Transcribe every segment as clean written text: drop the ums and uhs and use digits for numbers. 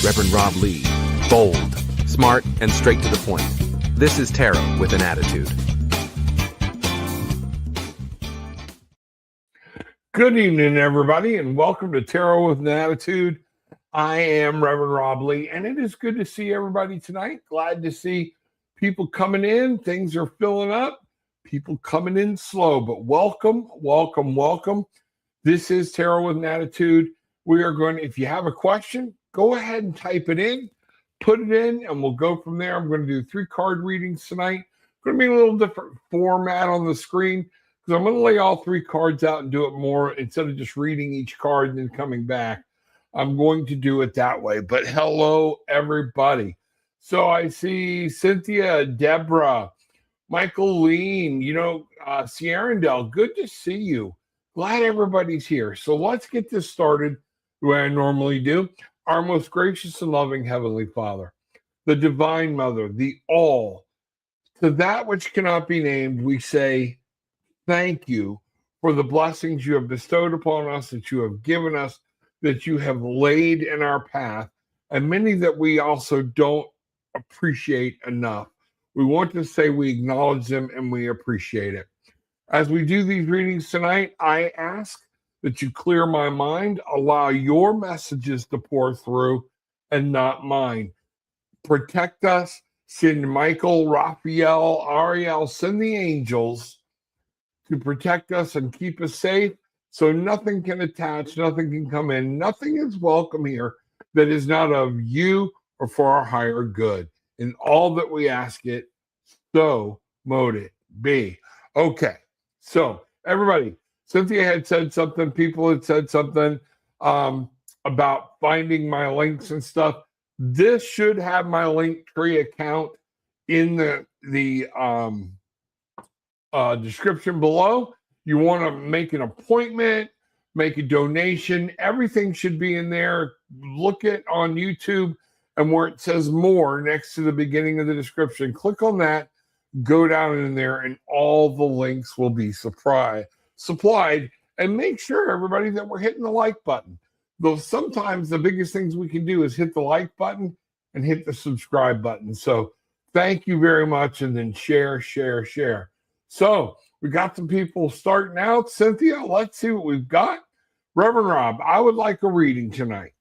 Reverend Rob Lee. Bold, smart, and straight to the point. This is Tarot with an Attitude. Good evening, everybody, and welcome to Tarot with an Attitude. I am Reverend Rob Lee, and it is good to see everybody tonight. Glad to see people coming in. Things are filling up. People coming in slow, but welcome, welcome, welcome. This is Tarot with an Attitude. We are going to, if you have a question, go ahead and type it in, put it in, and we'll go from there. I'm going to do 3 card readings tonight. It's going to be a little different format on the screen because I'm going to lay all 3 cards out and do it more instead of just reading each card and then coming back. I'm going to do it that way. But hello, everybody. So I see Cynthia, Deborah, Michael Lean, Sierrandale, good to see you. Glad everybody's here. So let's get this started the way I normally do. Our most gracious and loving Heavenly Father, the Divine Mother, the All, to that which cannot be named, we say thank you for the blessings you have bestowed upon us, that you have given us, that you have laid in our path, and many that we also don't appreciate enough. We want to say we acknowledge them and we appreciate it. As we do these readings tonight, I ask that you clear my mind, allow your messages to pour through and not mine. Protect us, send Michael, Raphael, Ariel, send the angels to protect us and keep us safe so nothing can attach, nothing can come in, nothing is welcome here that is not of you or for our higher good. In all that we ask it, so mote it be. Okay, so everybody, Cynthia had said something, people had said something about finding my links and stuff. This should have my Linktree account in the description below. You want to make an appointment, make a donation, everything should be in there. Look it on YouTube, and where it says more next to the beginning of the description, click on that, go down in there, and all the links will be supplied. And make sure, everybody, that we're hitting the like button. Though sometimes the biggest things we can do is hit the like button and hit the subscribe button. So thank you very much, and then share. So we got some people starting out. Cynthia, let's see what we've got. Reverend Rob, I would like a reading tonight.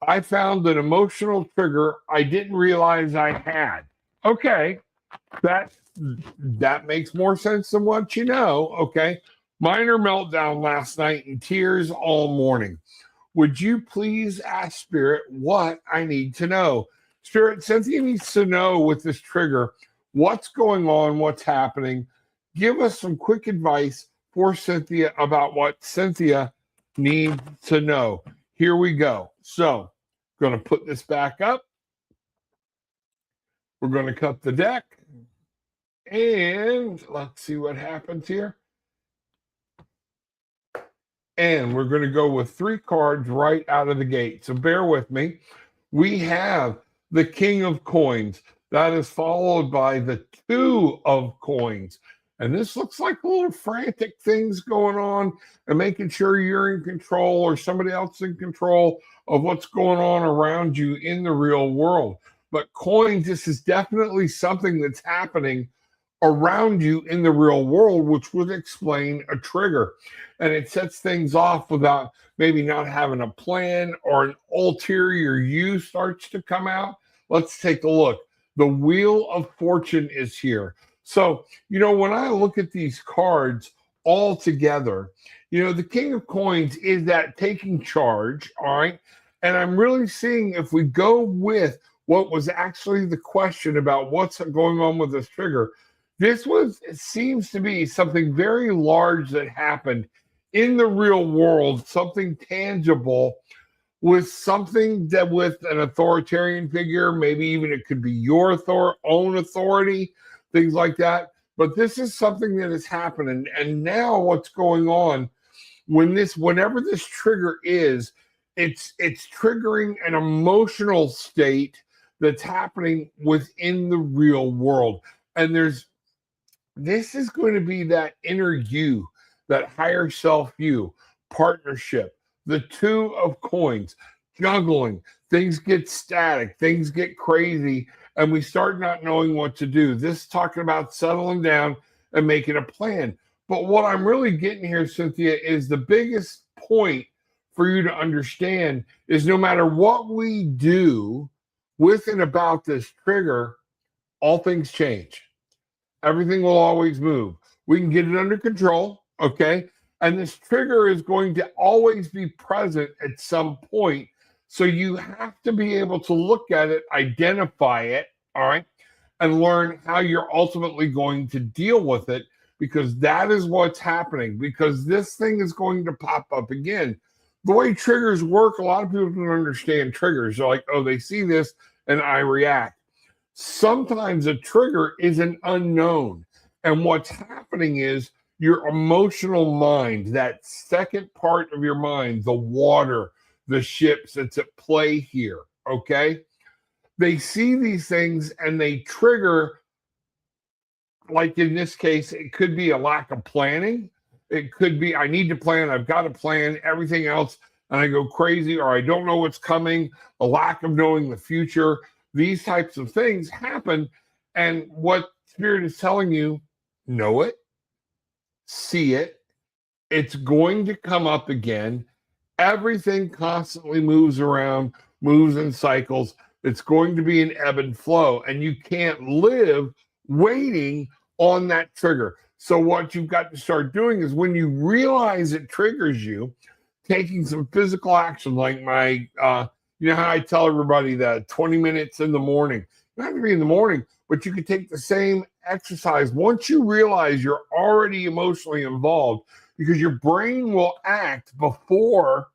I found an emotional trigger I didn't realize I had. Okay, that makes more sense than what you know. Okay, minor meltdown last night and tears all morning. Would you please ask Spirit what I need to know? Spirit, Cynthia needs to know with this trigger what's going on, what's happening. Give us some quick advice for Cynthia about what Cynthia needs to know. Here we go. So, going to put this back up. We're going to cut the deck. And let's see what happens here. And we're going to go with 3 cards right out of the gate. So bear with me. We have the King of Coins. That is followed by the 2 of Coins. And this looks like little frantic things going on and making sure you're in control or somebody else in control of what's going on around you in the real world. But coins, this is definitely something that's happening around you in the real world, which would explain a trigger. And it sets things off without maybe not having a plan, or an ulterior you starts to come out. Let's take a look. The Wheel of Fortune is here. So, when I look at these cards all together, the King of Coins is that taking charge, all right? And I'm really seeing if we go with what was actually the question about what's going on with this trigger, it seems to be something very large that happened in the real world, something tangible with something that with an authoritarian figure, maybe even it could be your own authority, things like that. But this is something that is happening. And now what's going on whenever this trigger is, it's triggering an emotional state that's happening within the real world. And this is going to be that inner you, that higher self you, partnership, the 2 of Coins. juggling. Things get static, things get crazy, and we start not knowing what to do. This is talking about settling down and making a plan. But what I'm really getting here, Cynthia, is the biggest point for you to understand is no matter what we do with and about this trigger, all things change. Everything will always move. We can get it under control, okay? And this trigger is going to always be present at some point. So you have to be able to look at it, identify it, all right, and learn how you're ultimately going to deal with it, because that is what's happening, because this thing is going to pop up again. The way triggers work, a lot of people don't understand triggers. They're like, oh, they see this and I react. Sometimes a trigger is an unknown. And what's happening is your emotional mind, that second part of your mind, the water, the ships that's at play here, okay? They see these things and they trigger, like in this case, it could be a lack of planning. It could be, I need to plan, I've got to plan everything else, and I go crazy, or I don't know what's coming, a lack of knowing the future. These types of things happen, and what Spirit is telling you, know it, see it, it's going to come up again. Everything constantly moves around, moves in cycles. It's going to be an ebb and flow, and you can't live waiting on that trigger. So what you've got to start doing is when you realize it triggers you, taking some physical action, like my, you know how I tell everybody that 20 minutes in the morning. You don't have to be in the morning, but you could take the same exercise. Once you realize you're already emotionally involved, because your brain will act before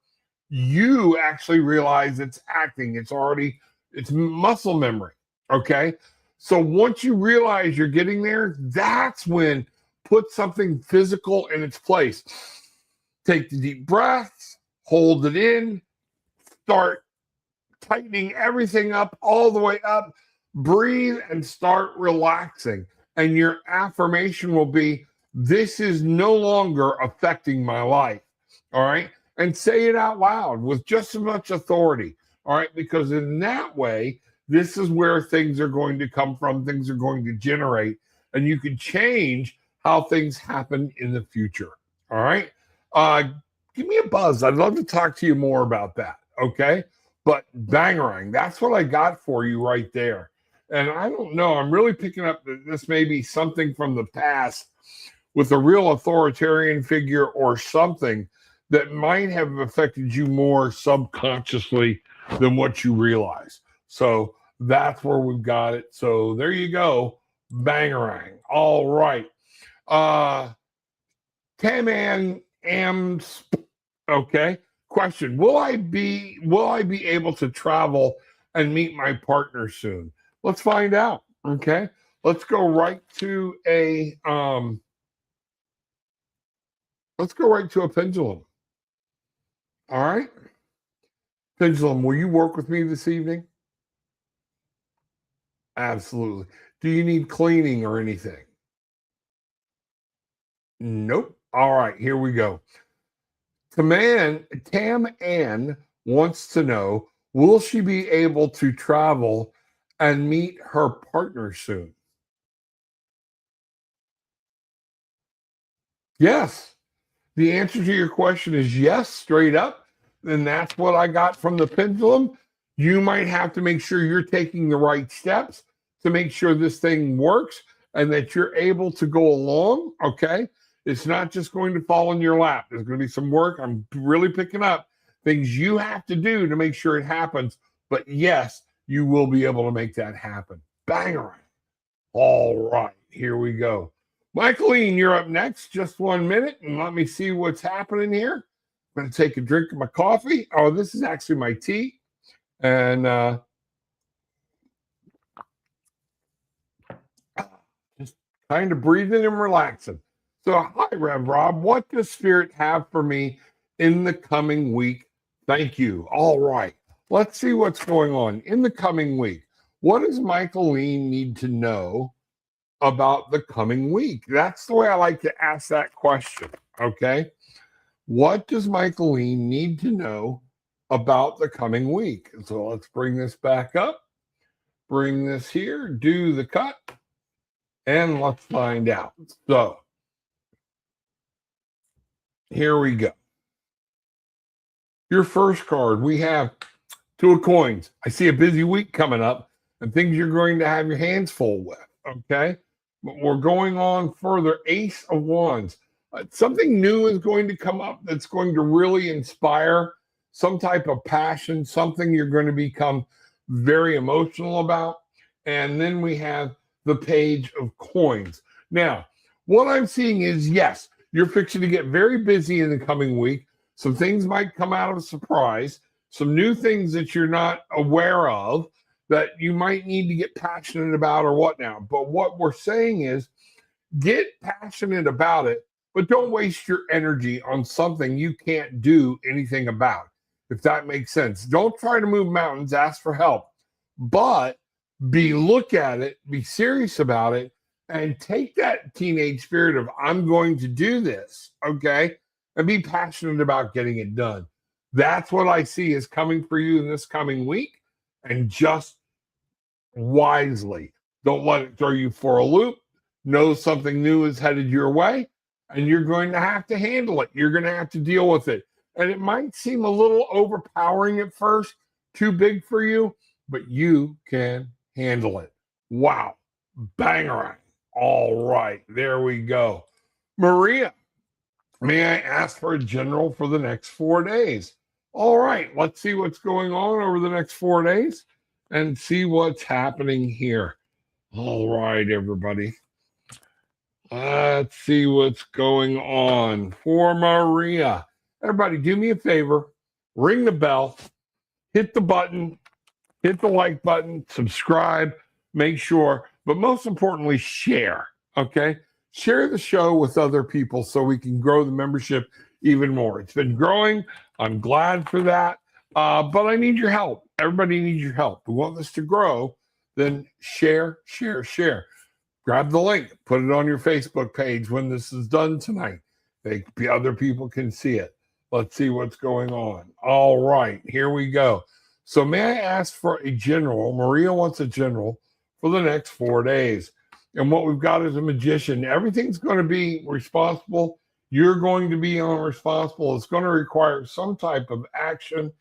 you actually realize it's acting. It's muscle memory, okay? So once you realize you're getting there, that's when put something physical in its place. Take the deep breaths, hold it in, start tightening everything up all the way up, breathe and start relaxing. And your affirmation will be, this is no longer affecting my life, all right? And say it out loud with just as much authority, all right? Because in that way, this is where things are going to come from, things are going to generate, and you can change how things happen in the future, all right? Give me a buzz. I'd love to talk to you more about that, okay? But bangarang, that's what I got for you right there. And I don't know, I'm really picking up that this may be something from the past with a real authoritarian figure or something that might have affected you more subconsciously than what you realize. So that's where we've got it. So there you go. Bangarang. All right. Taman Ams. Okay. Question. Will I be able to travel and meet my partner soon? Let's find out. Okay. Let's go right to a pendulum. All right. Pendulum, will you work with me this evening? Absolutely. Do you need cleaning or anything? Nope. All right, here we go. Tam Ann wants to know, will she be able to travel and meet her partner soon? Yes. The answer to your question is yes, straight up. And that's what I got from the pendulum. You might have to make sure you're taking the right steps to make sure this thing works and that you're able to go along, okay? It's not just going to fall in your lap. There's going to be some work. I'm really picking up things you have to do to make sure it happens. But yes, you will be able to make that happen. Banger. All right, here we go. Michaeline, you're up next. Just 1 minute, and let me see what's happening here. I'm going to take a drink of my coffee. Oh, this is actually my tea. And just kind of breathing and relaxing. So, hi, Rev Rob. What does Spirit have for me in the coming week? Thank you. All right. Let's see what's going on in the coming week. What does Michaeline need to know about the coming week? That's the way I like to ask that question, okay? What does Michaeline need to know about the coming week. So let's bring this back up, bring this here, do the cut, and let's find out. So here we go. Your first card, we have Two of Coins. I see a busy week coming up and things you're going to have your hands full with, okay? But we're going on further. Ace of Wands. Something new is going to come up that's going to really inspire some type of passion, something you're going to become very emotional about. And then we have the Page of Coins. Now, what I'm seeing is, yes, you're fixing to get very busy in the coming week. Some things might come out of a surprise, some new things that you're not aware of that you might need to get passionate about or whatnot. But what we're saying is get passionate about it, but don't waste your energy on something you can't do anything about, if that makes sense. Don't try to move mountains, ask for help, but look at it, be serious about it, and take that teenage spirit of I'm going to do this, okay? And be passionate about getting it done. That's what I see is coming for you in this coming week, and just wisely. Don't let it throw you for a loop. Know something new is headed your way, and you're going to have to handle it. You're going to have to deal with it. And it might seem a little overpowering at first, too big for you, but you can handle it. Wow. Bangarang. All right. There we go. Maria, may I ask for a general for the next 4 days? All right. Let's see what's going on over the next 4 days and see what's happening here. All right, everybody. Let's see what's going on for Maria. Everybody, do me a favor. Ring the bell. Hit the button. Hit the like button. Subscribe. Make sure. But most importantly, share. Okay? Share the show with other people so we can grow the membership even more. It's been growing. I'm glad for that. But I need your help. Everybody needs your help. We want this to grow. Then share, share, share. Grab the link. Put it on your Facebook page when this is done tonight. Other people can see it. Let's see what's going on. All right. Here we go. So may I ask for a general? Maria wants a general for the next 4 days. And what we've got is a magician. Everything's going to be responsible. You're going to be responsible. It's going to require some type of action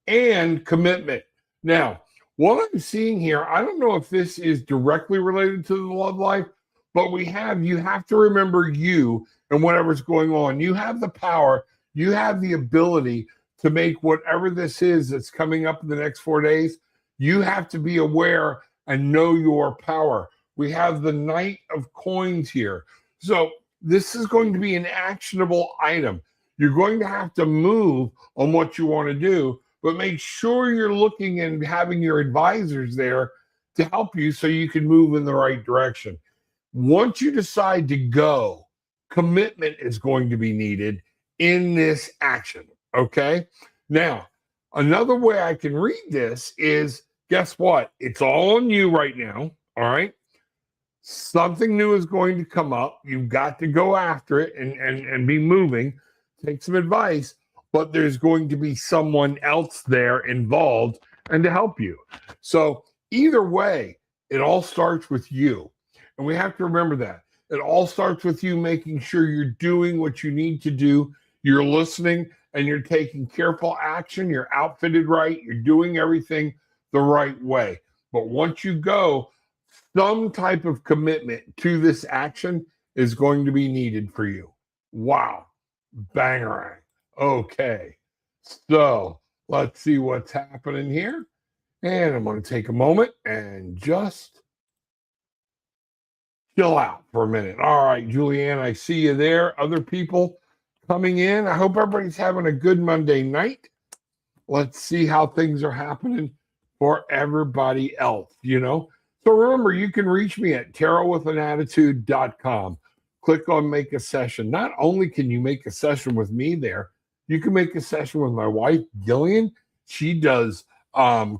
and commitment. Now, what I'm seeing here, I don't know if this is directly related to the love life, but you have to remember you and whatever's going on. You have the power. You have the ability to make whatever this is that's coming up in the next 4 days. You have to be aware and know your power. We have the Knight of Coins here. So this is going to be an actionable item. You're going to have to move on what you want to do, but make sure you're looking and having your advisors there to help you so you can move in the right direction. Once you decide to go, commitment is going to be needed in this action, okay? Now, another way I can read this is, guess what? It's all on you right now, all right? Something new is going to come up. You've got to go after it and be moving. Take some advice, but there's going to be someone else there involved and to help you. So either way, it all starts with you. And we have to remember that. It all starts with you making sure you're doing what you need to do. You're listening and you're taking careful action. You're outfitted right. You're doing everything the right way. But once you go, some type of commitment to this action is going to be needed for you. Wow. Bangarang. Okay. So let's see what's happening here. And I'm going to take a moment and just chill out for a minute. All right, Julianne, I see you there. Other people coming in. I hope everybody's having a good Monday night. Let's see how things are happening for everybody else, So remember, you can reach me at tarotwithanattitude.com. Click on Make a Session. Not only can you make a session with me there, you can make a session with my wife, Gillian. She does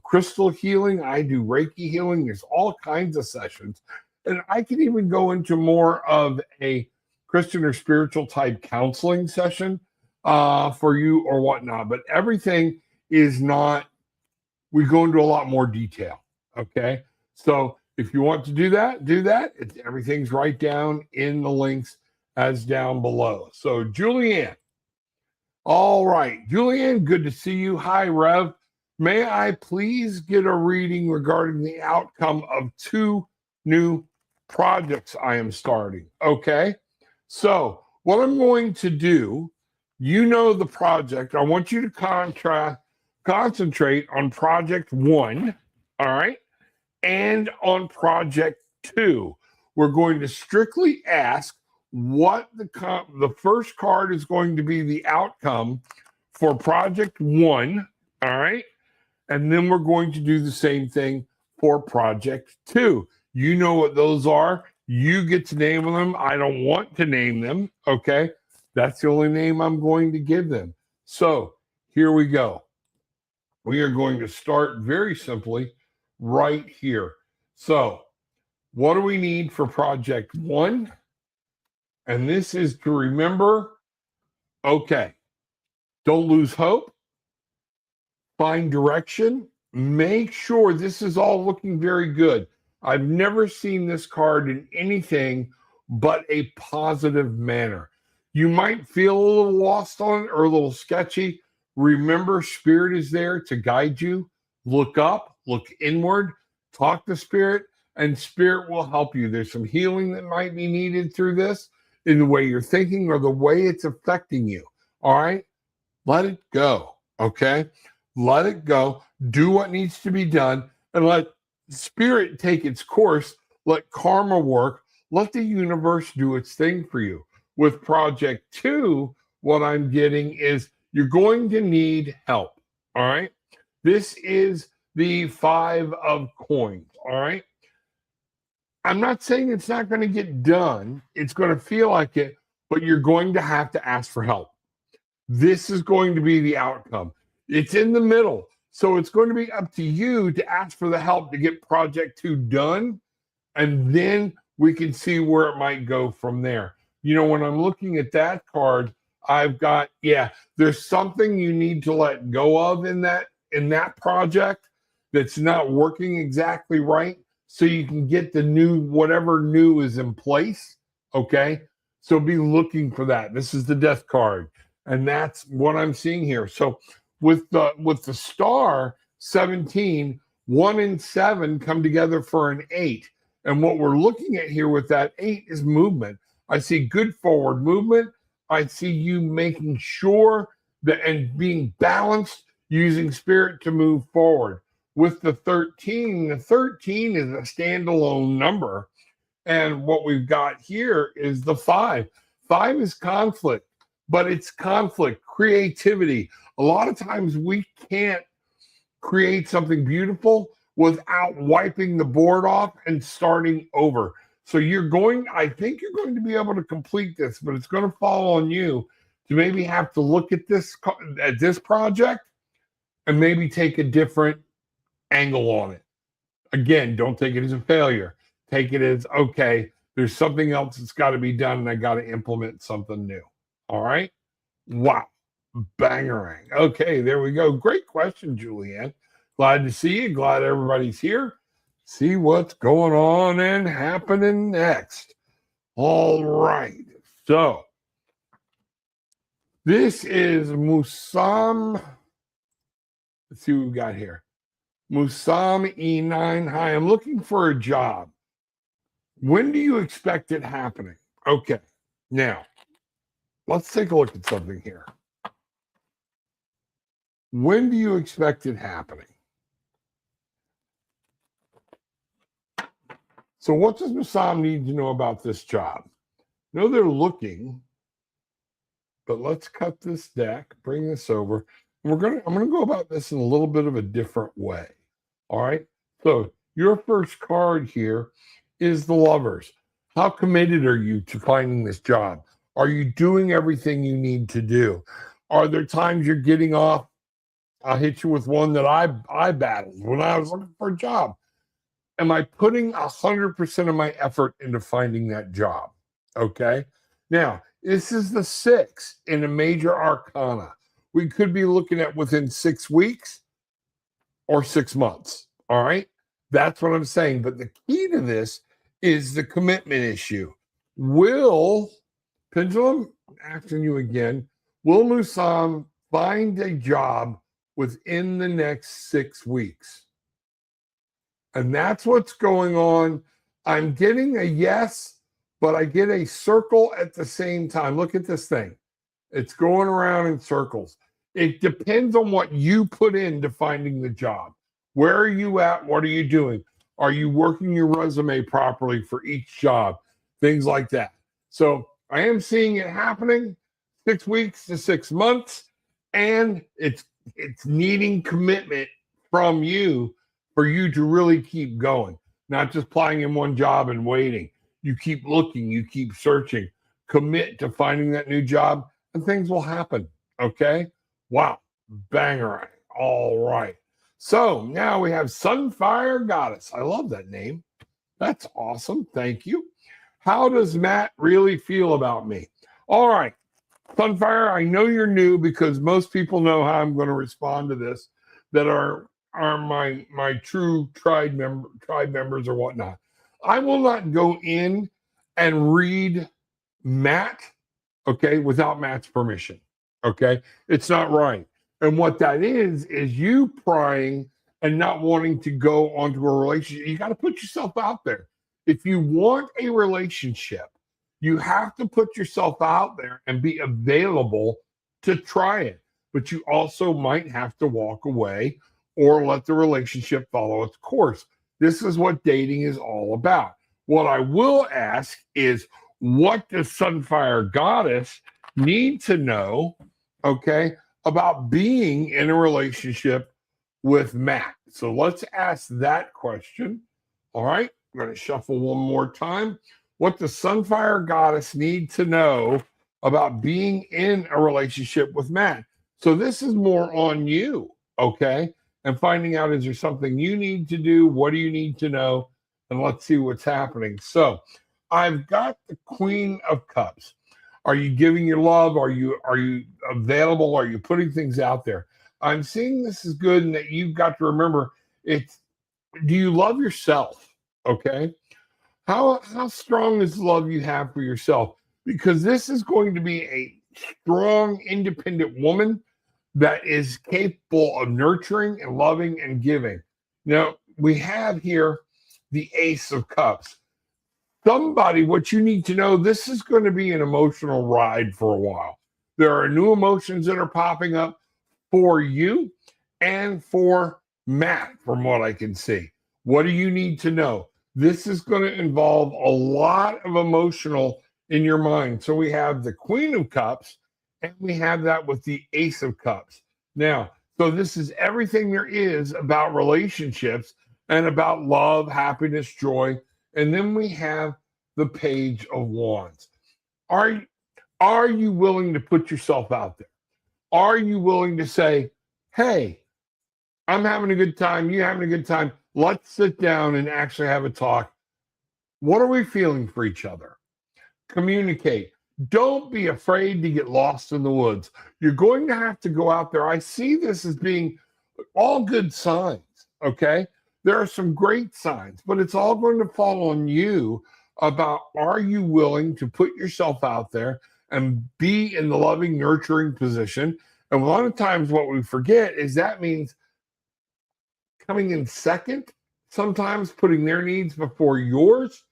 crystal healing. I do Reiki healing. There's all kinds of sessions. And I can even go into more of a Christian or spiritual type counseling session for you or whatnot. But everything is not, we go into a lot more detail. Okay. So if you want to do that, do that. Everything's right down in the links as down below. So Julianne. All right. Julianne, good to see you. Hi, Rev. May I please get a reading regarding the outcome of 2 new projects I am starting? Okay. So what I'm going to do, you know the project. I want you to concentrate on project 1, all right, and on project 2. We're going to strictly ask what the first card is going to be the outcome for project 1, all right, and then we're going to do the same thing for project 2. You know what those are. You get to name them. I don't want to name them. Okay. That's the only name I'm going to give them. So here we go. We are going to start very simply right here. So what do we need for project 1? And this is to remember, okay, don't lose hope. Find direction. Make sure this is all looking very good. I've never seen this card in anything but a positive manner. You might feel a little lost on it or a little sketchy. Remember, Spirit is there to guide you. Look up, look inward, talk to Spirit, and Spirit will help you. There's some healing that might be needed through this in the way you're thinking or the way it's affecting you. All right? Let it go. Okay? Let it go. Do what needs to be done and let Spirit take its course. Let karma work. Let the universe do its thing for you. With project 2, what I'm getting is you're going to need help. All right. This is the 5 of coins. All right. I'm not saying it's not going to get done. It's going to feel like it, but you're going to have to ask for help. This is going to be the outcome. It's in the middle. So it's going to be up to you to ask for the help to get project 2 done. And then we can see where it might go from there. You know, when I'm looking at that card, I've got, there's something you need to let go of in that project that's not working exactly right. So you can get the new, whatever new is in place. Okay. So be looking for that. This is the death card. And that's what I'm seeing here. So with the star 17, 1 and 7 come together for an 8. And what we're looking at here with that 8 is movement. I see good forward movement. I see you making sure that and being balanced, using Spirit to move forward. With the 13 is a standalone number. And what we've got here is the 5. 5 is conflict, but it's conflict, creativity. A lot of times we can't create something beautiful without wiping the board off and starting over. So I think you're going to be able to complete this, but it's going to fall on you to maybe have to look at this project and maybe take a different angle on it. Again, don't take it as a failure. Take it as, okay, there's something else that's got to be done and I got to implement something new. All right. Wow. Bangarang. Okay, there we go. Great question, Julianne. Glad to see you. Glad everybody's here. See what's going on and happening next. All right. So this is Musam. Let's see what we got here. Musam E9. Hi, I'm looking for a job. When do you expect it happening? Okay. Now, let's take a look at something here. When do you expect it happening? So what does Musam need to know about this job? No, they're looking, but let's cut this deck, bring this over. And I'm gonna go about this in a little bit of a different way. All right. So your first card here is the Lovers. How committed are you to finding this job? Are you doing everything you need to do? Are there times you're getting off? I'll hit you with one that I battled when I was looking for a job. Am I putting 100% of my effort into finding that job? Okay. Now, this is the 6 in a major arcana. we could be looking at within 6 weeks or 6 months. All right. That's what I'm saying. But the key to this is the commitment issue. Will, Pendulum, asking you again, will Musam find a job within the next 6 weeks? And that's what's going on. I'm getting a yes, but I get a circle at the same time. Look at this thing. It's going around in circles. It depends on what you put into finding the job. Where are you at? What are you doing? Are you working your resume properly for each job? Things like that. So I am seeing it happening 6 weeks to 6 months, and it's needing commitment from you for you to really keep going, not just applying in one job and waiting. You keep looking, you keep searching, commit to finding that new job, and things will happen. Okay? Wow. Banger. All right. So now we have Sunfire Goddess. I love that name. That's awesome. Thank you. How does Matt really feel about me? All right. Sunfire, I know you're new because most people know how I'm going to respond to this that are my true tribe members or whatnot. I will not go in and read Matt, okay, without Matt's permission. Okay. It's not right. And what that is you prying and not wanting to go onto a relationship. You got to put yourself out there. If you want a relationship, you have to put yourself out there and be available to try it. But you also might have to walk away or let the relationship follow its course. This is what dating is all about. What I will ask is, what does Sunfire Goddess need to know, okay, about being in a relationship with Matt? So let's ask that question. All right, I'm going to shuffle one more time. What does Sunfire Goddess need to know about being in a relationship with Matt? So this is more on you, okay? And finding out, is there something you need to do? What do you need to know? And let's see what's happening. So I've got the Queen of Cups. Are you giving your love? Are you available? Are you putting things out there? I'm seeing this is good, and that you've got to remember, do you love yourself? Okay. How strong is the love you have for yourself? Because this is going to be a strong, independent woman that is capable of nurturing and loving and giving. Now, we have here the Ace of Cups. Somebody, what you need to know, this is going to be an emotional ride for a while. There are new emotions that are popping up for you and for Matt, from what I can see. What do you need to know? This is going to involve a lot of emotional in your mind. So we have the Queen of Cups, and we have that with the Ace of Cups. Now, so this is everything there is about relationships and about love, happiness, joy. And then we have the Page of Wands. Are you willing to put yourself out there? Are you willing to say, hey, I'm having a good time, you're having a good time, let's sit down and actually have a talk. What are we feeling for each other? Communicate. Don't be afraid to get lost in the woods. You're going to have to go out there. I see this as being all good signs, okay? There are some great signs, but it's all going to fall on you about, are you willing to put yourself out there and be in the loving, nurturing position? And a lot of times what we forget is that means coming in second, sometimes putting their needs before yours,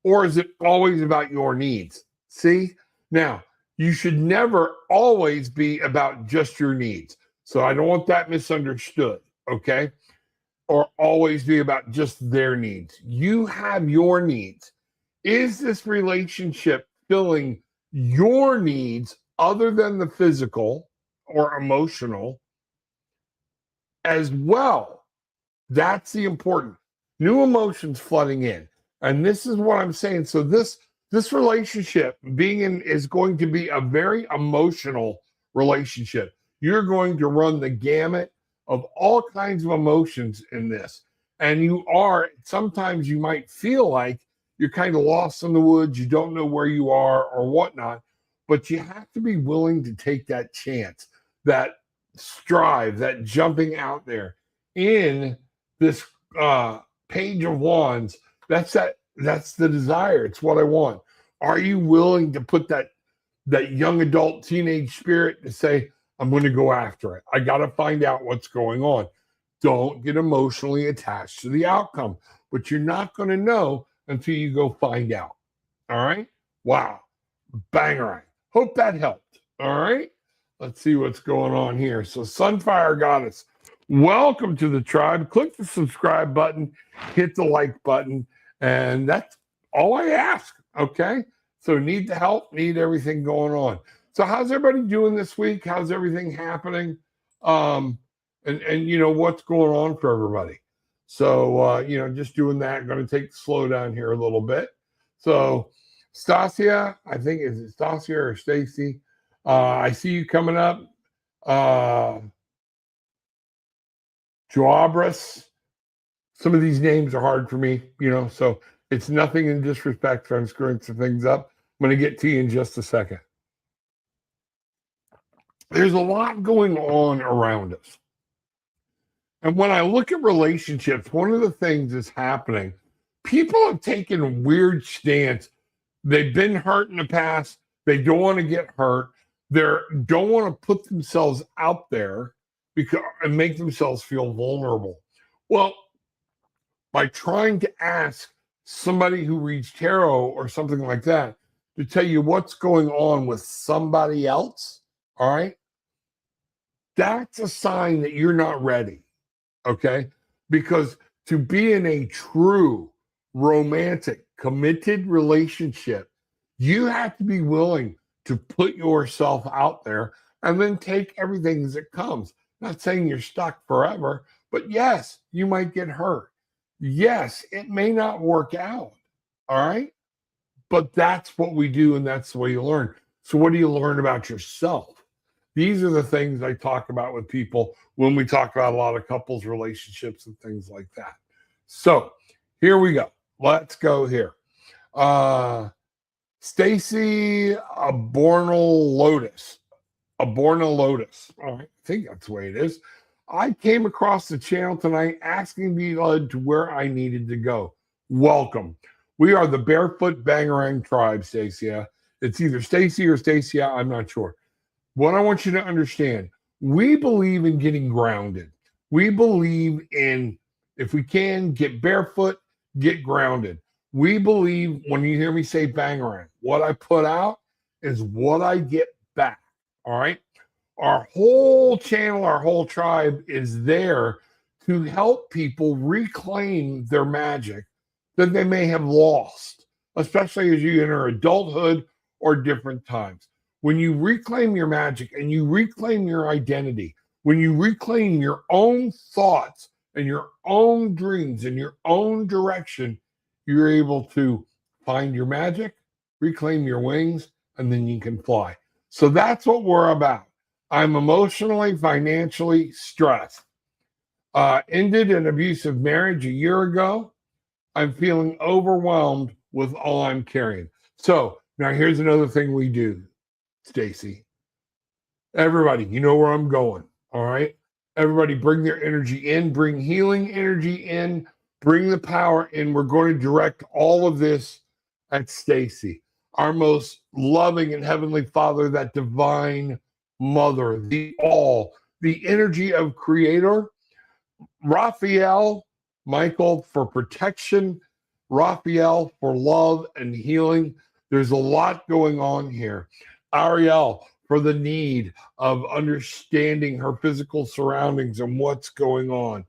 or is it always about your needs? See? Now, you should never always be about just your needs. So I don't want that misunderstood, okay? Or always be about just their needs. You have your needs. Is this relationship filling your needs other than the physical or emotional as well? That's the important. New emotions flooding in. And this is what I'm saying. So this relationship being in is going to be a very emotional relationship. You're going to run the gamut of all kinds of emotions in this. And sometimes you might feel like you're kind of lost in the woods. You don't know where you are or whatnot, but you have to be willing to take that chance that strive, that jumping out there in this page of wands. That's the desire. It's what I want. Are you willing to put that young adult teenage spirit to say, I'm going to go after it. I got to find out what's going on. Don't get emotionally attached to the outcome, but you're not going to know until you go find out. All right. Wow. Bangarang. Hope that helped. All right. Let's see what's going on here. So Sunfire Goddess, welcome to the tribe. Click the subscribe button, hit the like button, and that's all I ask. Okay. So need the help, need everything going on. So how's everybody doing this week? How's everything happening? And what's going on for everybody? So just doing that. I'm going to take the slow down here a little bit. So Stasia, I think is it Stasia or Stacy? I see you coming up. Joabras. Some of these names are hard for me, so it's nothing in disrespect for I'm screwing some things up. I'm going to get to you in just a second. There's a lot going on around us. And when I look at relationships, one of the things that's happening, people have taken a weird stance. They've been hurt in the past. They don't want to get hurt. They don't want to put themselves out there and make themselves feel vulnerable. Well, by trying to ask somebody who reads tarot or something like that to tell you what's going on with somebody else, all right, that's a sign that you're not ready, okay? Because to be in a true romantic, committed relationship, you have to be willing to put yourself out there and then take everything as it comes. Not saying you're stuck forever, but yes, you might get hurt. Yes, it may not work out, all right? But that's what we do, and that's the way you learn. So what do you learn about yourself? These are the things I talk about with people when we talk about a lot of couples relationships and things like that. So here we go. Let's go here. Stacy Abornal Lotus. All right, I think that's the way it is. I came across the channel tonight asking to be led to where I needed to go. Welcome. We are the Barefoot Bangarang tribe, Stacia. It's either Stacy or Stacia, I'm not sure. What I want you to understand, we believe in getting grounded. We believe in, if we can, get barefoot, get grounded. We believe, when you hear me say Bangarang, what I put out is what I get back, all right? Our whole channel, our whole tribe is there to help people reclaim their magic that they may have lost, especially as you enter adulthood or different times. When you reclaim your magic and you reclaim your identity, when you reclaim your own thoughts and your own dreams and your own direction, you're able to find your magic, reclaim your wings, and then you can fly. So that's what we're about. I'm emotionally, financially stressed. Ended an abusive marriage a year ago. I'm feeling overwhelmed with all I'm carrying. So now here's another thing we do, Stacy. Everybody, you know where I'm going, all right? Everybody bring their energy in, bring healing energy in, bring the power in. We're going to direct all of this at Stacy, our most loving and heavenly Father, that divine mother, the energy of creator. Raphael, Michael for protection, Raphael for love and healing. There's a lot going on here. Ariel for the need of understanding her physical surroundings and what's going on.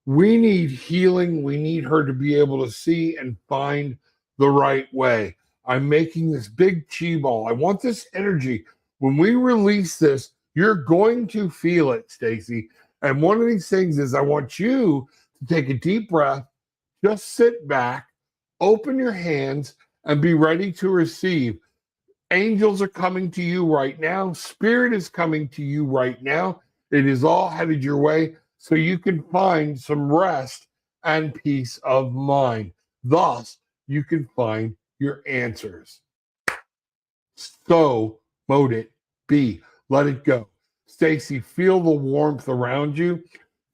We need healing. We need her to be able to see and find the right way. I'm making this big chi ball. I want this energy. When we release this, you're going to feel it, Stacy. And one of these things is I want you to take a deep breath, just sit back, open your hands, and be ready to receive. Angels are coming to you right now. Spirit is coming to you right now. It is all headed your way so you can find some rest and peace of mind. Thus, you can find your answers. So, mote it be. Let it go. Stacy, feel the warmth around you.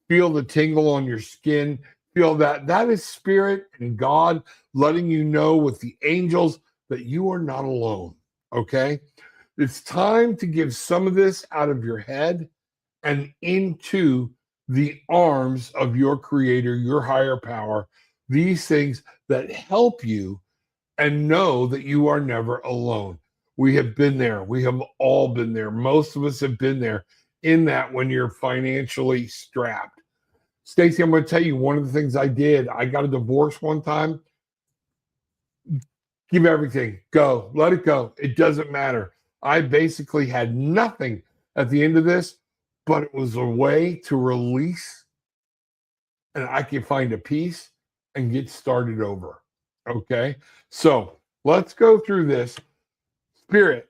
Feel the tingle on your skin. Feel that. That is spirit and God letting you know with the angels that you are not alone. Okay? It's time to give some of this out of your head and into the arms of your creator, your higher power, these things that help you, and know that you are never alone. We have been there. We have all been there. Most of us have been there in that when you're financially strapped. Stacy, I'm going to tell you one of the things I did. I got a divorce one time. Give everything. Go. Let it go. It doesn't matter. I basically had nothing at the end of this, but it was a way to release, and I could find a peace and get started over. Okay? So let's go through this. Spirit,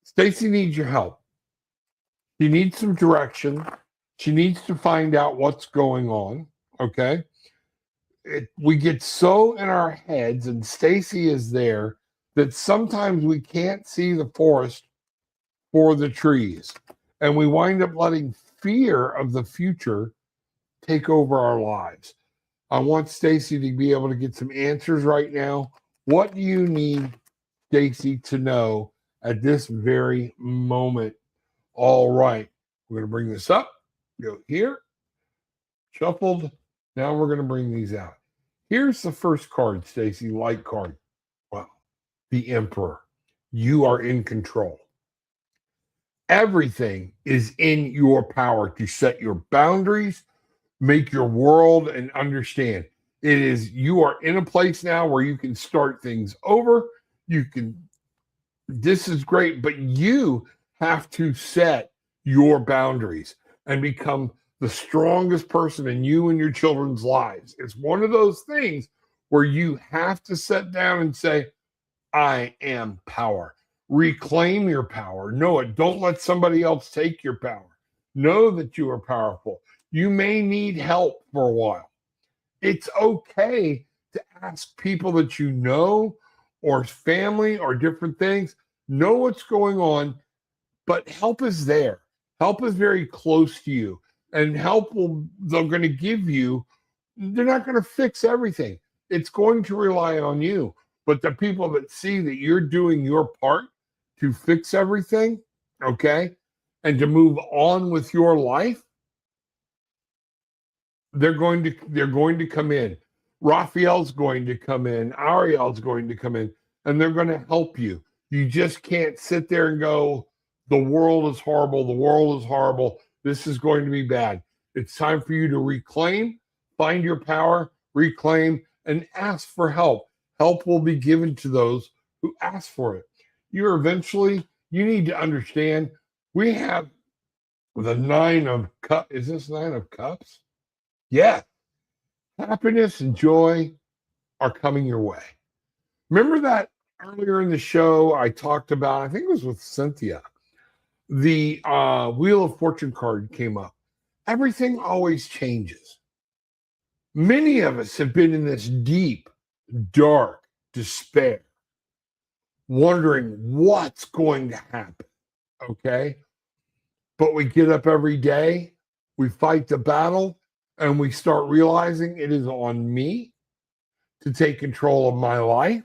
Stacy needs your help. She needs some direction. She needs to find out what's going on. Okay? We get so in our heads, and Stacy is there, that sometimes we can't see the forest for the trees. And we wind up letting fear of the future take over our lives. I want Stacy to be able to get some answers right now. What do you need Stacy to know at this very moment? All right, we're going to bring this up. Go here, shuffled. Now we're going to bring these out. Here's the first card, Stacy, light card. Wow, the Emperor. You are in control. Everything is in your power to set your boundaries, make your world, and understand. It is, you are in a place now where you can start things over. You can, this is great, but you have to set your boundaries and become the strongest person in you and your children's lives. It's one of those things where you have to sit down and say, I am power. Reclaim your power. Know it. Don't let somebody else take your power. Know that you are powerful. You may need help for a while. It's okay to ask people that you know or family or different things. Know what's going on, but help is there. Help is very close to you. And help they're going to give you, they're not going to fix everything. It's going to rely on you. But the people that see that you're doing your part to fix everything, okay, and to move on with your life, they're going to come in. Raphael's going to come in. Ariel's going to come in, and they're going to help you. You just can't sit there and go, the world is horrible. The world is horrible. This is going to be bad. It's time for you to reclaim, find your power, reclaim, and ask for help. Help will be given to those who ask for it. You need to understand, we have the 9 of cups. Is this 9 of cups? Yeah. Happiness and joy are coming your way. Remember that earlier in the show I talked about, I think it was with Cynthia, the Wheel of Fortune card came up. Everything always changes. Many of us have been in this deep, dark despair, wondering what's going to happen, okay? But we get up every day, we fight the battle, and we start realizing it is on me to take control of my life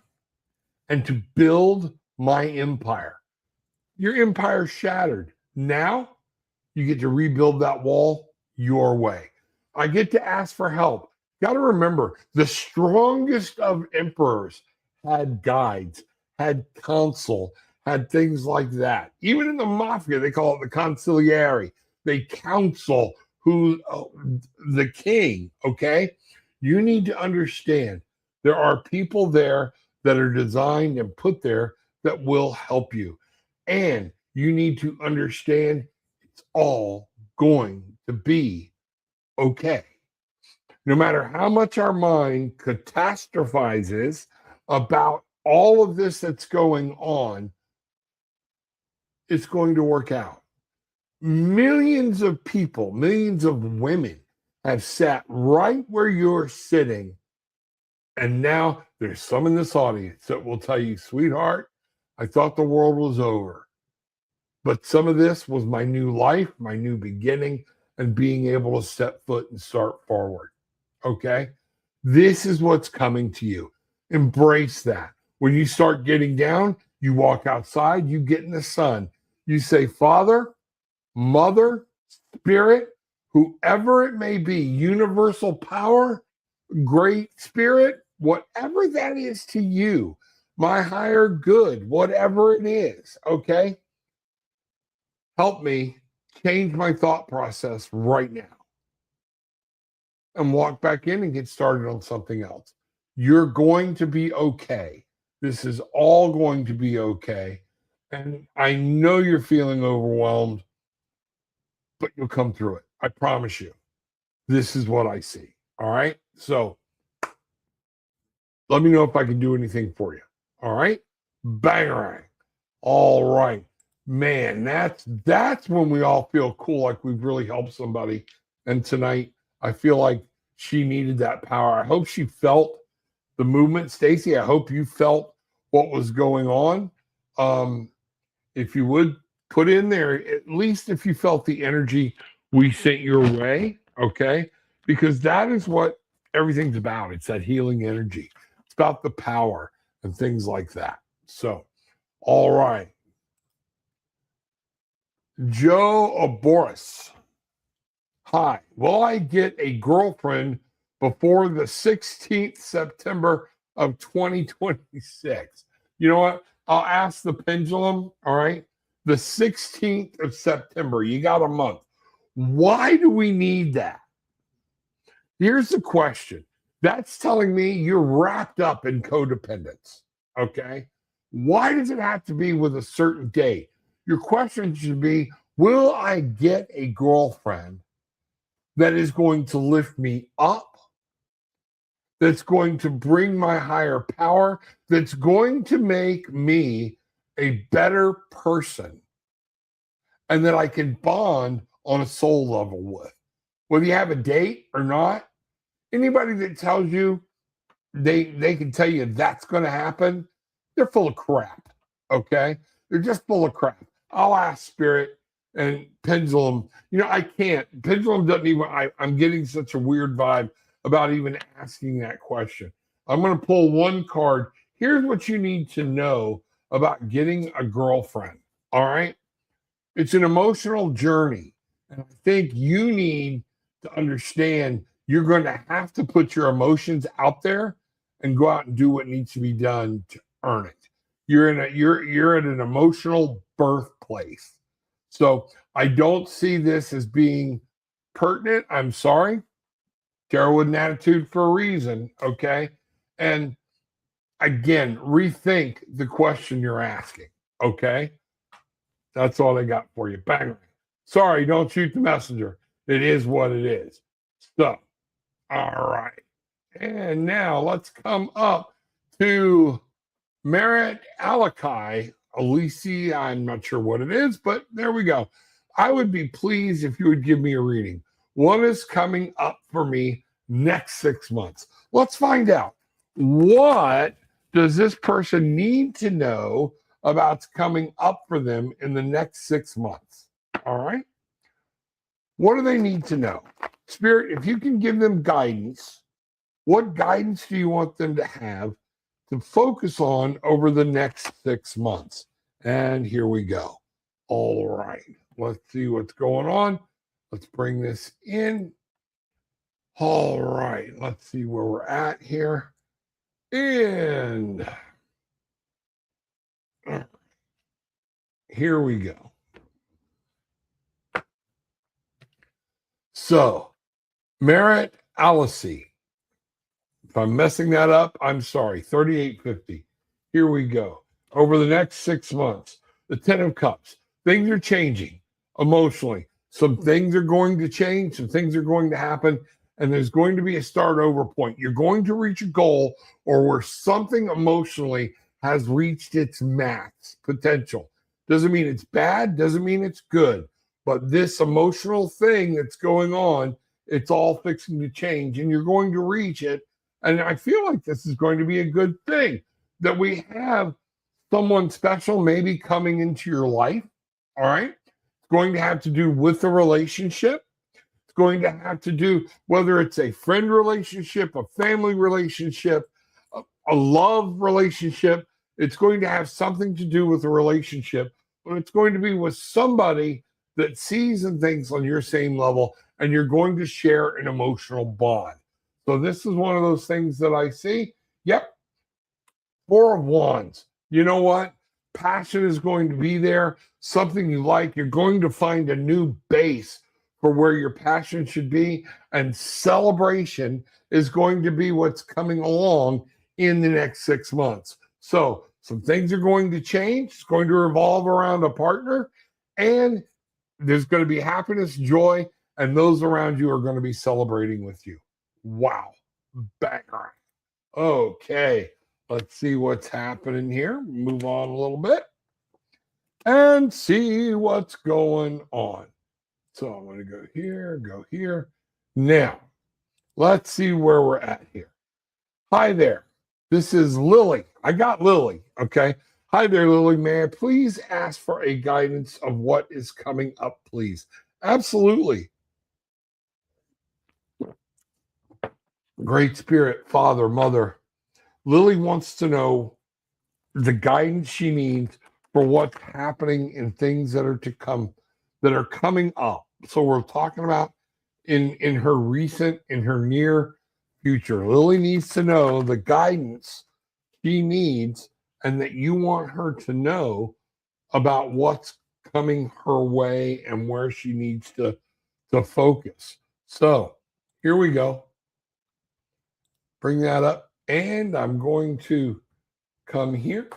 and to build my empire. Your empire shattered. Now you get to rebuild that wall your way. I get to ask for help. Got to remember, the strongest of emperors had guides, had counsel, had things like that. Even in the mafia, they call it the consigliere. They counsel who the king, okay? You need to understand there are people there that are designed and put there that will help you. And you need to understand it's all going to be okay. No matter how much our mind catastrophizes about all of this that's going on, it's going to work out. Millions of people, millions of women have sat right where you're sitting. And now there's some in this audience that will tell you, sweetheart, I thought the world was over. But some of this was my new life, my new beginning, and being able to step foot and start forward. Okay? This is what's coming to you. Embrace that. When you start getting down, you walk outside, you get in the sun. You say, Father, Mother, Spirit, whoever it may be, universal power, great spirit, whatever that is to you, my higher good, whatever it is, okay? Help me change my thought process right now and walk back in and get started on something else. You're going to be okay. This is all going to be okay. And I know you're feeling overwhelmed, but you'll come through it. I promise you. This is what I see. All right. So let me know if I can do anything for you. All right. Bangarang. All right. Man, that's when we all feel cool, like we've really helped somebody. And tonight, I feel like she needed that power. I hope she felt the movement, Stacy. I hope you felt what was going on. If you would put in there, at least if you felt the energy we sent your way, okay? Because that is what everything's about. It's that healing energy. It's about the power and things like that. So, all right. Joe Aboris. Hi. Will I get a girlfriend before the 16th September of 2026? You know what? I'll ask the pendulum. All right. The 16th of September. You got a month. Why do we need that? Here's the question. That's telling me you're wrapped up in codependence. Okay. Why does it have to be with a certain date? Your question should be, will I get a girlfriend that is going to lift me up, that's going to bring my higher power, that's going to make me a better person, and that I can bond on a soul level with? Whether you have a date or not, anybody that tells you they can tell you that's going to happen, they're full of crap, okay? They're just full of crap. I'll ask Spirit and Pendulum. You know, I can't. Pendulum doesn't even, I'm getting such a weird vibe about even asking that question. I'm going to pull one card. Here's what you need to know about getting a girlfriend, all right? It's an emotional journey. And I think you need to understand you're going to have to put your emotions out there and go out and do what needs to be done to earn it. You're at an emotional birthplace. So I don't see this as being pertinent. I'm sorry. Tarot with an attitude for a reason. Okay. And again, rethink the question you're asking. Okay. That's all I got for you. Bang. Sorry, don't shoot the messenger. It is what it is. So, all right. And now let's come up to Merit Alakai, Alici, I'm not sure what it is, but there we go. I would be pleased if you would give me a reading. What is coming up for me next 6 months? Let's find out. What does this person need to know about coming up for them in the next 6 months? All right. What do they need to know? Spirit, if you can give them guidance, what guidance do you want them to have to focus on over the next 6 months? And here we go. All right. Let's see what's going on. Let's bring this in. All right. Let's see where we're at here. And here we go. So, Merit Alici. If I'm messing that up, I'm sorry. 3850. Here we go. Over the next 6 months, the 10 of Cups. Things are changing emotionally. Some things are going to change. Some things are going to happen. And there's going to be a start over point. You're going to reach a goal or where something emotionally has reached its max potential. Doesn't mean it's bad. Doesn't mean it's good. But this emotional thing that's going on, it's all fixing to change. And you're going to reach it. And I feel like this is going to be a good thing that we have someone special maybe coming into your life, All right. It's going to have to do with the relationship. It's going to have to do whether it's a friend relationship, a family relationship, a love relationship. It's going to have something to do with a relationship, but it's going to be with somebody that sees and thinks on your same level, and you're going to share an emotional bond. So this is one of those things that I see. Yep. Four of Wands. You know what? Passion is going to be there. Something you like. You're going to find a new base for where your passion should be. And celebration is going to be what's coming along in the next 6 months. So some things are going to change. It's going to revolve around a partner. And there's going to be happiness, joy, and those around you are going to be celebrating with you. Wow. Banger. Okay. Let's see what's happening here. Move on a little bit and see what's going on. So I'm going to go here, go here. Now, let's see where we're at here. Hi there. This is Lily. I got Lily. Okay. Hi there, Lily. May I please ask for a guidance of what is coming up, please? Absolutely. Great Spirit, Father, Mother. Lily wants to know the guidance she needs for what's happening in things that are to come, that are coming up. So we're talking about in her near future. Lily needs to know the guidance she needs and that you want her to know about what's coming her way and where she needs to focus. So here we go. Bring that up. And I'm going to come here.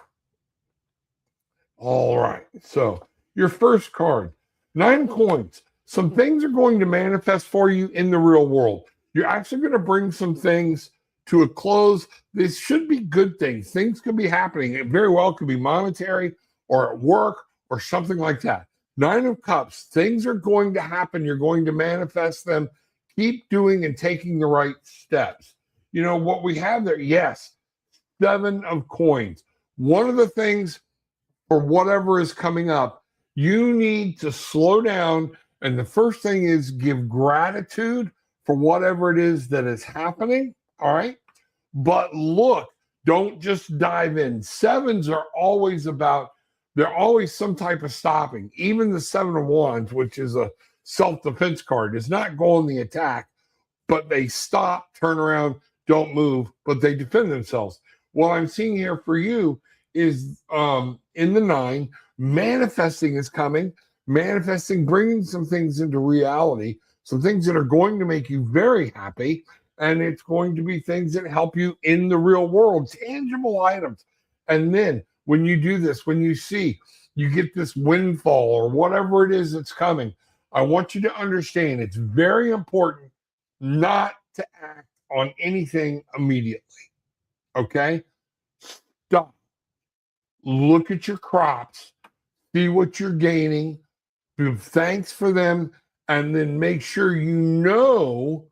All right. So your first card, 9 coins. Some things are going to manifest for you in the real world. You're actually going to bring some things to a close. This should be good things. Things could be happening. It very well could be monetary or at work or something like that. 9 of Cups. Things are going to happen. You're going to manifest them. Keep doing and taking the right steps. You know what we have there? Yes, 7 of Coins. One of the things for whatever is coming up, you need to slow down. And the first thing is give gratitude for whatever it is that is happening. All right. But look, don't just dive in. 7s are always they're always some type of stopping. Even the 7 of Wands, which is a self-defense card, is not going the attack, but they stop, turn around, don't move, but they defend themselves. What I'm seeing here for you is in the 9, manifesting is coming. Manifesting, bringing some things into reality, some things that are going to make you very happy, and it's going to be things that help you in the real world, tangible items. And then when you do this, when you see you get this windfall or whatever it is that's coming, I want you to understand it's very important not to act on anything immediately. Okay? Stop. Look at your crops. See what you're gaining. Give thanks for them. And then make sure you know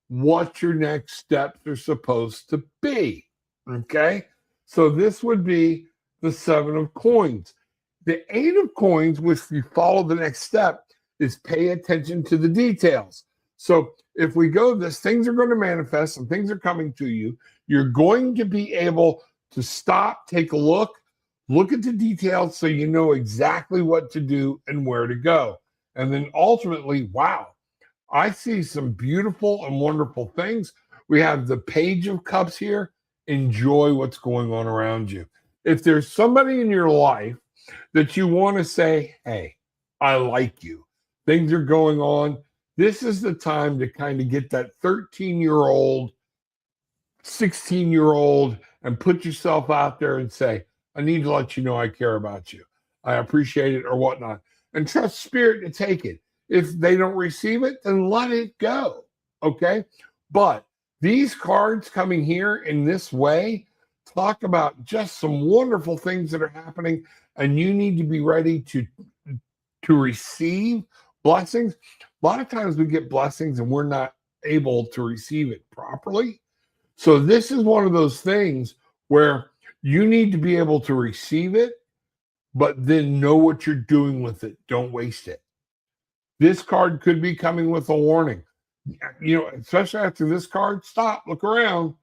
what your next steps are supposed to be. Okay? So this would be the 7 of Coins. The 8 of Coins, which you follow the next step, is pay attention to the details. So if we go this, things are going to manifest, some things are coming to you. You're going to be able to stop, take a look at the details so you know exactly what to do and where to go. And then ultimately, wow, I see some beautiful and wonderful things. We have the Page of Cups here. Enjoy what's going on around you. If there's somebody in your life that you want to say, hey, I like you, things are going on, this is the time to kind of get that 13-year-old, 16-year-old and put yourself out there and say, I need to let you know I care about you. I appreciate it or whatnot. And trust Spirit to take it. If they don't receive it, then let it go. Okay? But these cards coming here in this way talk about just some wonderful things that are happening, and you need to be ready to receive blessings. A lot of times we get blessings and we're not able to receive it properly. So this is one of those things where you need to be able to receive it but then know what you're doing with it. Don't waste it. This card could be coming with a warning. Especially after this card, stop, look around.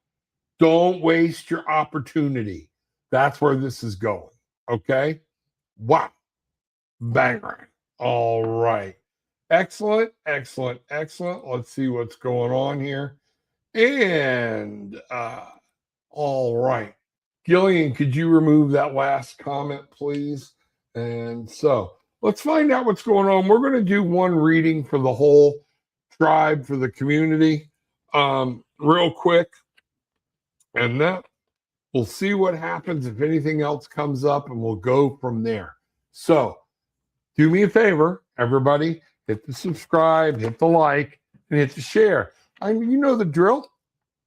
Don't waste your opportunity. That's where this is going. Okay? Wow. Banger. All right. Excellent, excellent, excellent. Let's see what's going on here. And all right. Gillian, could you remove that last comment, please? And so let's find out what's going on. We're going to do one reading for the whole tribe, for the community, real quick. And then we'll see what happens if anything else comes up, and we'll go from there. So do me a favor, everybody, hit the subscribe, hit the like, and hit the share. You know the drill.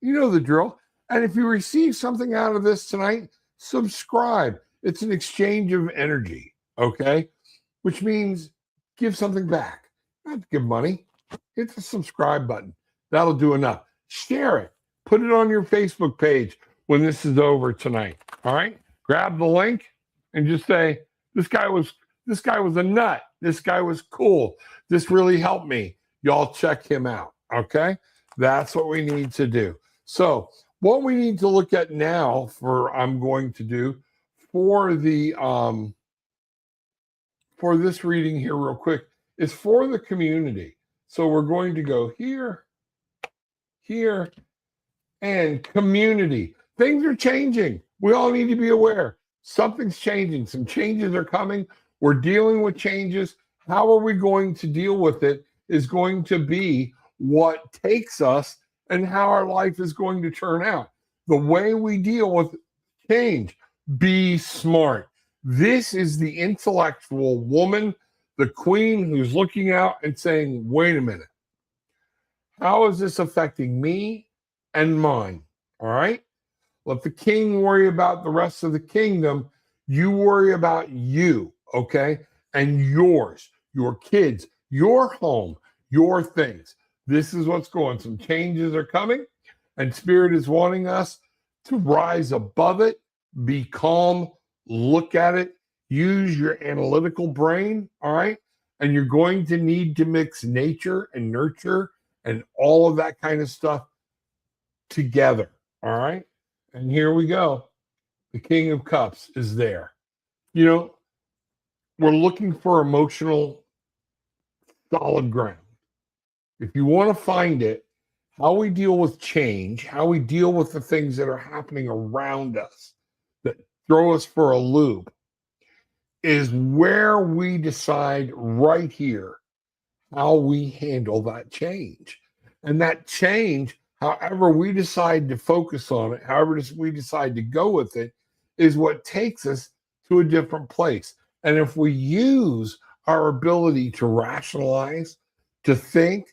You know the drill. And if you receive something out of this tonight, subscribe. It's an exchange of energy, okay? Which means give something back. Not give money. Hit the subscribe button. That'll do enough. Share it. Put it on your Facebook page when this is over tonight. All right? Grab the link and just say, this guy was a nut. This guy was cool. This really helped me. Y'all check him out. Okay? That's what we need to do. So what we need to look at now I'm going to do for the for this reading here real quick is for the community. So we're going to go here, here, and community. Things are changing. We all need to be aware. Something's changing. Some changes are coming. We're dealing with changes. How are we going to deal with it is going to be what takes us and how our life is going to turn out. The way we deal with change, be smart. This is the intellectual woman, the queen who's looking out and saying, wait a minute. How is this affecting me and mine? All right? Let the king worry about the rest of the kingdom. You worry about you, okay? And yours, your kids, your home, your things. This is what's going. Some changes are coming, and Spirit is wanting us to rise above it, be calm, look at it, use your analytical brain, all right? And you're going to need to mix nature and nurture and all of that kind of stuff together, all right? And here we go. The King of Cups is there. We're looking for emotional solid ground. If you want to find it, how we deal with change, how we deal with the things that are happening around us that throw us for a loop, is where we decide right here how we handle that change. And that change, however we decide to focus on it, however we decide to go with it, is what takes us to a different place. And if we use our ability to rationalize, to think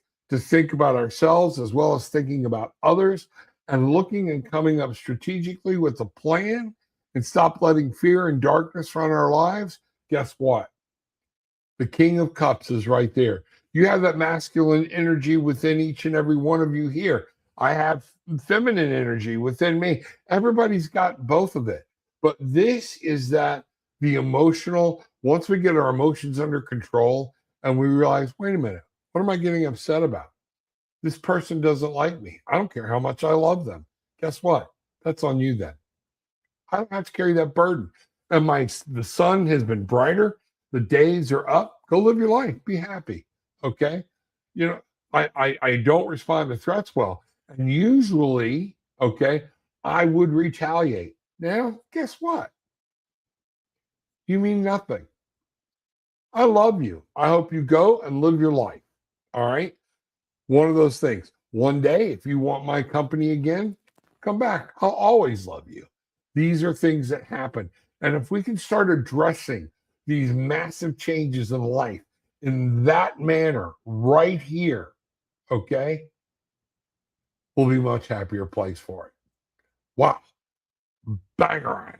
about ourselves as well as thinking about others, and looking and coming up strategically with a plan, and stop letting fear and darkness run our lives, guess what? The King of Cups is right there. You have that masculine energy within each and every one of you here. I have feminine energy within me. Everybody's got both of it. But this is the emotional, once we get our emotions under control and we realize, wait a minute, what am I getting upset about? This person doesn't like me. I don't care how much I love them. Guess what? That's on you then. I don't have to carry that burden. And the sun has been brighter. The days are up. Go live your life. Be happy. Okay? I don't respond to threats well. And usually, okay, I would retaliate. Now, guess what? You mean nothing. I love you. I hope you go and live your life. All right? One of those things. One day, if you want my company again, come back. I'll always love you. These are things that happen. And if we can start addressing these massive changes in life in that manner right here, okay, we'll be a much happier place for it. Wow. Banger on.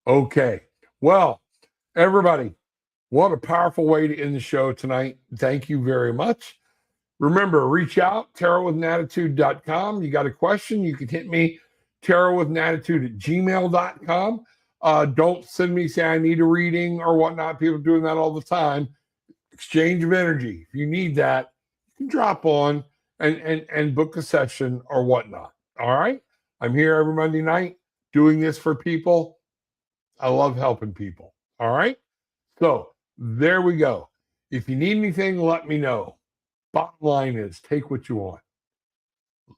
Okay. Well, everybody, what a powerful way to end the show tonight. Thank you very much. Remember, reach out, tarotwithanattitude.com. You got a question, you can hit me, tarotwithanattitude@gmail.com. Don't send me, say I need a reading or whatnot. People doing that all the time. Exchange of energy. If you need that, you can drop on and book a session or whatnot. All right. I'm here every Monday night doing this for people. I love helping people. All right. So there we go. If you need anything, let me know. Bottom line is take what you want.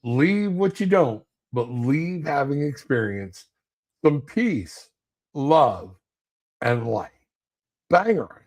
Leave what you don't, but leave having experienced some peace, love, and light. Banger.